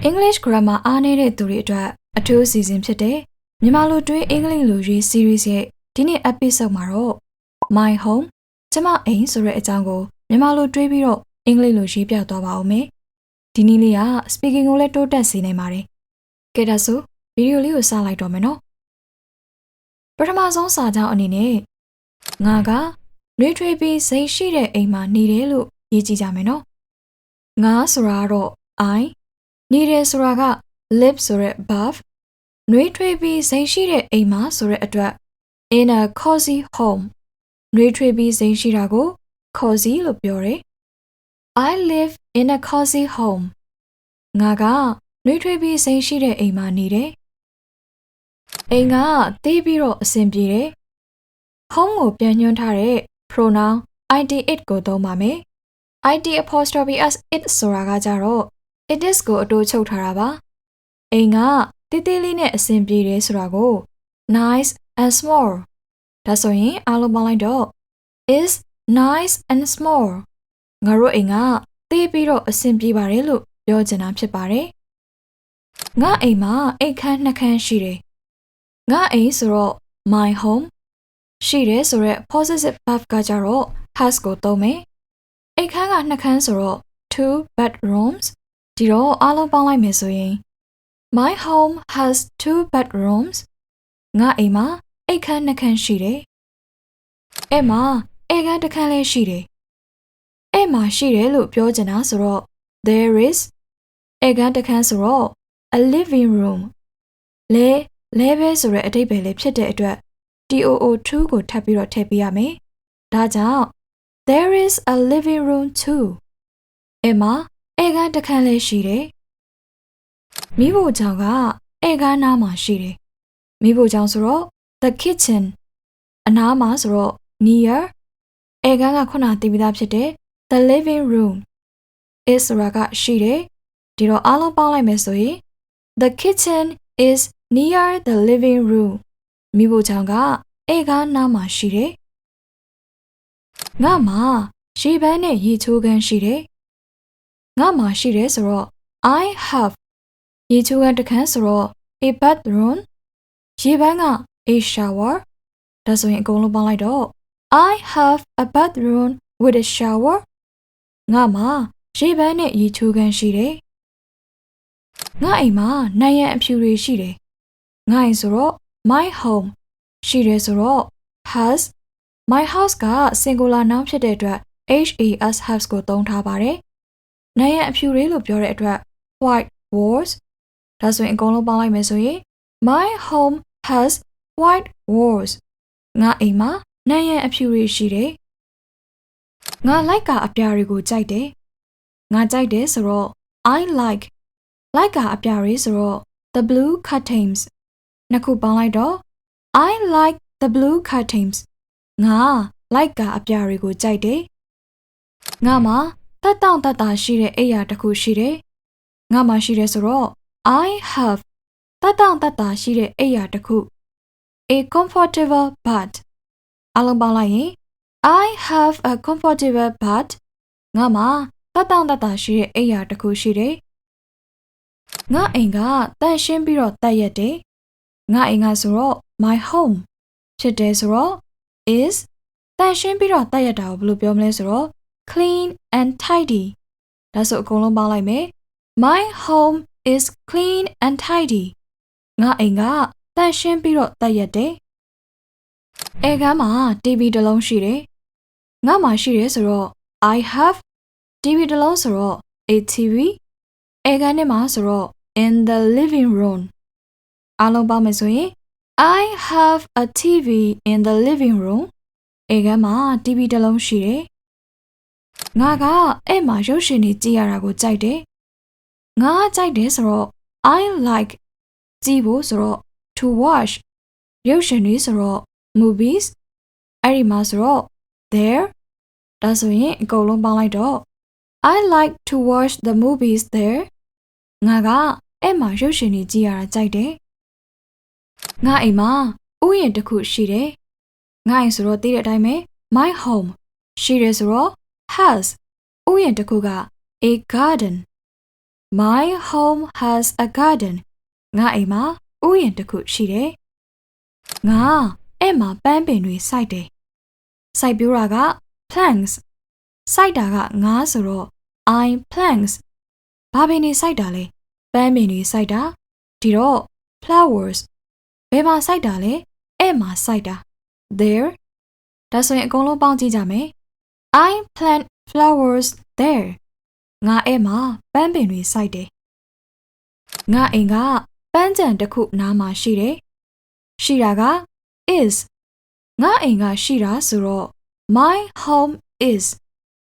English grammar အားနည်းတဲ့သူတွေအတွက်အထူးအစီအစဉ်ဖြစ်တဲ့မြန်မာလိုတွဲအင်္ဂလိပ်လိုရေး series ရဲ့ဒီနေ့ episode မှာတော့ My Home ကျမအိမ်ဆိုတဲ့အကြောင်းကိုမြန်မာလိုတွဲပြီးတော့အင်္ဂလိပ်လိုရေးပြသွားပါဦးမယ်။ဒီနည်းလေးက speaking ကိုလည်းတိုးတက်စေနိုင်ပါတယ်။ကဲဒါဆိုဗီဒီယိုလေးကိုစလိုက်တော့မယ်နော်။ပထမဆုံးစာကြောင်းအနေနဲ့ငါကနှွေးထွေးပြီးစိတ်ရှိတဲ့အိမ်မှာနေတယ်လို့ရေးကြည့်ကြမယ်နော်။ငါဆိုတာတော့ I နေတယ်ဆိုတာက live ဆိုတဲ့ verb နှွေးထွေးပြီးစိတ်ရှိတဲ့အိမ်မှာဆိုတဲ့အတွက် in a cozy home နှွေးထွေးပြီးစိတ်ရှိတာကို cozy လို့ပြောတယ်။ I live in a cozy home ငါကနှွေးထွေးပြီးစိတ်ရှိတဲ့အိမ်မှာနေတယ်။အိမ်ကတေးပြီးတော့အဆင်ပြေတယ်။ home ကိုပြန်ညွှန်းထားတဲ့ pronoun it it ကိုသုံးပါမယ်။ it apostrophe s it ဆိုတာကကြတော့ it is ကိုအတိုးချုပ်ထားတာပါ။အိမ်ကတေးသေးလေးနဲ့အဆင်ပြေတယ်ဆိုတာကို nice and small ဒါဆိုရင်အားလုံးပေါင်းလိုက်တော့ is nice and small ငါတို့အိမ်ကတေးပြီးတော့အဆင်ပြေပါတယ်လို့ပြောချင်တာဖြစ်ပါတယ်။ငါအိမ်မှာအိမ်ခန်းနှစ်ခန်းရှိတယ်။ငါအိမ်ဆိုတော့ my home ရှိတယ်ဆိုတော့ possessive verb ကကြတော့ has ကိုသုံးမယ်။အိမ်ခန်းကနှစ်ခန်းဆိုတော့ two bedrooms ဒီတော့အားလုံးပေါင်းလိုက်မယ်ဆိုရင် My home has two bedrooms ငါအိမ်မှာအိမ်ခန်းနှစ်ခန်းရှိတယ်။အဲ့မှာအိမ်ခန်းတစ်ခန်းလည်းရှိတယ်။အဲ့မှာရှိတယ်လို့ပြောချင်တာဆိုတော့ there is အိမ်ခန်းတစ်ခန်းဆိုတော့ a living room လဲပဲဆိုတဲ့အဓိပ္ပာယ်လေးဖြစ်တဲ့အတွက် TOO2 ကိုထပ်ပြီးတော့ထည့်ပေးရမယ်။ဒါကြောင့် there is a living room too အဲ့မှာအိမ်ခန်းတစ်ခန်းလည်းရှိတယ်။မိဖို့ကြောင့်ကအိမ်ခန်းနားမှာရှိတယ်။မိဖို့ကြောင့်ဆိုတော့ the kitchen အနားမှာဆိုတော့ near အိမ်ခန်းကခုနတည်ပြီးသားဖြစ်တဲ့ the living room is ဆိုတာကရှိတယ်။ဒီတော့အားလုံးပေါင်းလိုက်မယ်ဆိုရင် the kitchen is near the living room မိဖို့ကြောင့်ကအိမ်ခန်းနားမှာရှိတယ်။ငါမှာရေပန်းနဲ့ရေချိုးခန်းရှိတယ်။ငါမှာရှိတယ်ဆိုတော့ I have ရေချိုးခန်းတစ်ခန်းဆိုတော့ a bathroom ရေပန်းက a shower ဒါဆိုရင်အကုန်လုံးပေါင်းလိုက်တော့ I have a bathroom with a shower ငါမှာရေပန်းနဲ့ရေချိုးခန်းရှိတယ်။ငါအိမ်မှာနံရံအဖြူတွေရှိတယ်။ငါအိမ်ဆိုတော့ my home ရှိတယ်ဆိုတော့ has my house က singular noun ဖြစ်တဲ့အတွက် has ကိုသုံးထားပါတယ်။နံရံအဖြူတွေလို့ပြောတဲ့အတွက် white walls ဒါဆိုရင်အကုန်လုံးပေါင်းလိုက်မယ်ဆိုရင် my home has white walls ငါအိမ်မှာနံရံအဖြူတွေရှိတယ်။ငါလိုက်ကအပြာတွေကိုကြိုက်တယ်။ငါကြိုက်တယ်ဆိုတော့ I like ကအပြာတွေဆိုတော့ the blue curtains နှစ်ခုပေါင်းလိုက်တော့ I like the blue curtains ငါလိုက်ကအပြာတွေကိုကြိုက်တယ်။ငါမှာတက်တောင့်တက်တာရှိတဲ့အိပ်ယာတစ်ခုရှိတယ်။ငါမှာရှိတယ်ဆိုတော့ I have တက်တောင့်တက်တာရှိတဲ့အိပ်ယာတစ်ခု a comfortable bed အလုံးပေါင်းလိုက်ရင် I have a comfortable bed ငါမှာတက်တောင့်တက်တာရှိတဲ့အိပ်ယာတစ်ခုရှိတယ်။ငါအိမ်ကတန့်ရှင်းပြီးတော့တက်ရက်တယ်။ငါအိမ်ကဆိုတော့ my home ဖြစ်တယ်ဆိုတော့ is တန့်ရှင်းပြီးတော့တက်ရက်တာကိုဘယ်လိုပြောမလဲဆိုတော့ clean and tidy ဒါဆိုအကုန်လုံးပေါင်းလိုက်မယ် My home is clean and tidy ငါအိမ်ကတန့်ရှင်းပြီးတော့တက်ရက်တယ်။အိမ်ကမှာ TV တစ်လုံးရှိတယ်။ငါမှာရှိတယ်ဆိုတော့ I have TV တစ်လုံးဆိုတော့ a TV အိမ်ကနဲ့မှာဆိုတော့ in the living room အားလုံးပေါင်းမယ်ဆိုရင် I have a TV in the living room အိမ်ကမှာ TV တစ်လုံးရှိတယ်။ငါကအဲ့မှာရုပ်ရှင်တွေကြည့်ရတာကိုကြိုက်တယ်။ငါကြိုက်တယ်ဆိုတော့ I like ကြည့်ဖို့ဆိုတော့ to watch ရုပ်ရှင်တွေဆိုတော့ movies အဲ့ဒီမှာဆိုတော့ there ဒါဆိုရင်အကုန်လုံးပေါင်းလိုက်တော့ I like to watch the movies there ငါကအဲ့မှာရုပ်ရှင်တွေကြည့်ရတာကြိုက်တယ်။ငါအိမ်မှာဥယျာဉ်တစ်ခုရှိတယ်။ငါအိမ်ဆိုတော့သိတဲ့အတိုင်းပဲ my home ရှိတယ်ဆိုတော့ has ဥယျာဉ်တစ်ခုက a garden My home has a garden. ငါအိမ်မှာဥယျာဉ်တစ်ခုရှိတယ်။ငါအဲ့မှာပန်းပင်တွေစိုက်တယ်။စိုက်ပျိုးတာက plants စိုက်တာကငါဆိုတော့ I plants ဘာပင်တွေစိုက်တာလဲပန်းပင်တွေစိုက်တာဒီတော့ flowers ဘယ်မှာစိုက်တာလဲအဲ့မှာစိုက်တာ there ဒါဆိုရင်အကုန်လုံးပေါင်းကြည့်ကြမယ် I plant flowers there ငါအဲ့မှာပန်းပင်တွေစိုက်တယ်ငါအိမ်ကပန်းခြံတစ်ခုနားမှာရှိတယ်ရှိတာက is ငါအိမ်ကရှိတာဆိုတော့ my home is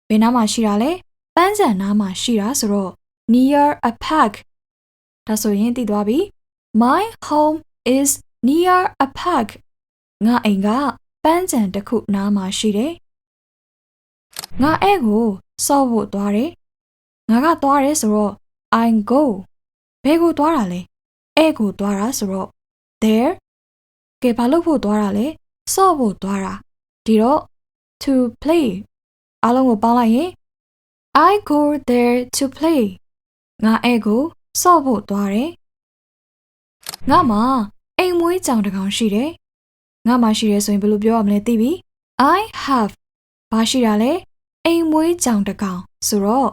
ဘယ်နားမှာရှိတာလဲပန်းခြံနားမှာရှိတာဆိုတော့ near a park ဒါဆိုရင်သိသွားပြီ my home is near a park ငါအိမ်ကပန်းခြံတစ်ခုနားမှာရှိတယ်ငါအဲ့ကိုစော့ဖို့သွားတယ်ငါကသွားတယ်ဆိုတော့ I go ဘယ်ကိုသွားတာလဲအဲ့ကိုသွားတာဆိုတော့ there ကဲဘာလို့ဖို့သွားတာလဲစော့ဖို့သွားတာဒီတော့ to play အားလုံးကိုပေါင်းလိုက်ရင် I go there to play ငါအဲ့ကိုစော့ဖို့သွားတယ်ငါမှာအိမ်မွေးကြောင်တစ်ကောင်ရှိတယ်ငါမှာရှိတယ်ဆိုရင်ဘယ်လိုပြောရမလဲသိပြီ I have ဘာရှိတာလဲအိမ်မွေးကြောင်တစ်ကောင်ဆိုတော့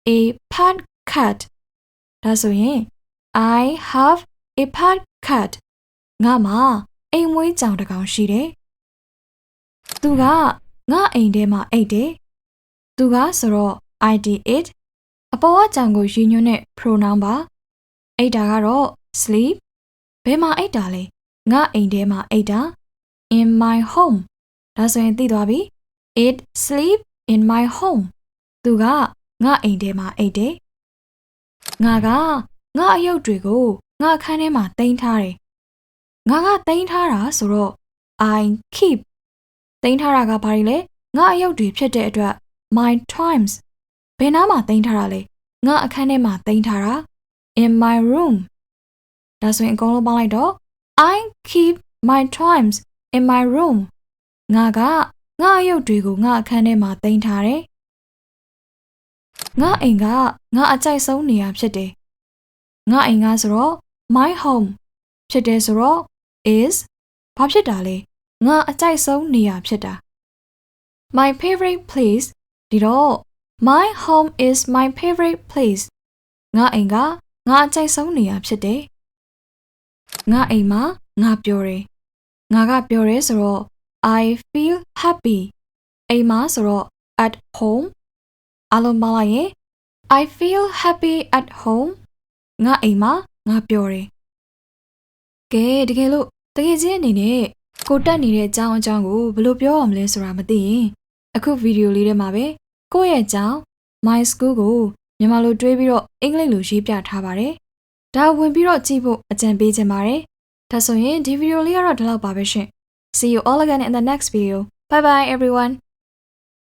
a pet cat ဒါဆိုရင် I have a pet cat ငါမှာအိမ်မွေးကြောင်တစ်ကောင်ရှိတယ်သူကငါအိမ်ထဲမှာအိတ်တယ်သူကဆိုတော့ I did it အပေါ်အကြောင်ကိုရည်ညွှန်းတဲ့ pronoun ပါအိတ်တာကတော့ sleep ဘယ်မှာအိတ်တာလဲငါအိမ်ထဲမှာအိတ်တာ in my home ဒါဆိုရင်သိသွားပြီ it sleep in my home သူကငါအိမ်ထဲမှာအိတ်တယ်ငါကငါအယုတ်တွေကိုငါအခန်းထဲမှာတင်ထားတယ်ငါကတင်ထားတာဆိုတော့ I keep တင်ထားတာကဘာလဲငါအယုတ်တွေဖြစ်တဲ့အတွက် my times ဘယ်နားမှာတင်ထားတာလဲငါအခန်းထဲမှာတင်ထားတာ in my room ဒါဆိုရင်အကုန်လုံးပေါင်းလိုက်တော့ I keep my times in my room ငါကငါအယုတ်တွေကိုငါအခန်းထဲမှာတင်ထားတယ်ငါအိမ်ကငါအကြိုက်ဆုံးနေရာဖြစ်တယ်ငါအိမ်ကဆိုတော့ my home ဖြစ်တယ်ဆိုတော့ is ဘာဖြစ်တာလဲငါအကြိုက်ဆုံးနေရာဖြစ်တာ my favorite place ဒီတော့ my home is my favorite place ငါအိမ်ကငါအကြိုက်ဆုံးနေရာဖြစ်တယ်ငါအိမ်မှာငါပျော်တယ်ငါကပျော်တယ်ဆိုတော့ I feel happy အိမ်မှာဆိုတော့ at home အားလုံးပေါင်းလိုက်ရင် I feel happy at home ငါအိမ်မှာငါပျော်တယ်ကဲတကယ်လို့တကယ်ချင်းအနေနဲ့ကိုတက်နေတဲ့အကြောင်းအကြောင်းကိုဘယ်လိုပြောရမလဲဆိုတာမသိရင်အခုဗီဒီယိုလေးထဲမှာပဲကိုယ့်ရဲ့အကြောင်း my school ကိုမြန်မာလိုတွေးပြီးတော့အင်္ဂလိပ်လိုရေးပြထားပါတယ်ဒါဝင်ပြီးတော့ကြည့်ဖို့အကြံပေးချင်ပါတယ်ဒါဆိုရင်ဒီဗီဒီယိုလေးကတော့ဒီလောက်ပါပဲရှင် See you all again in the next video. Bye bye everyone.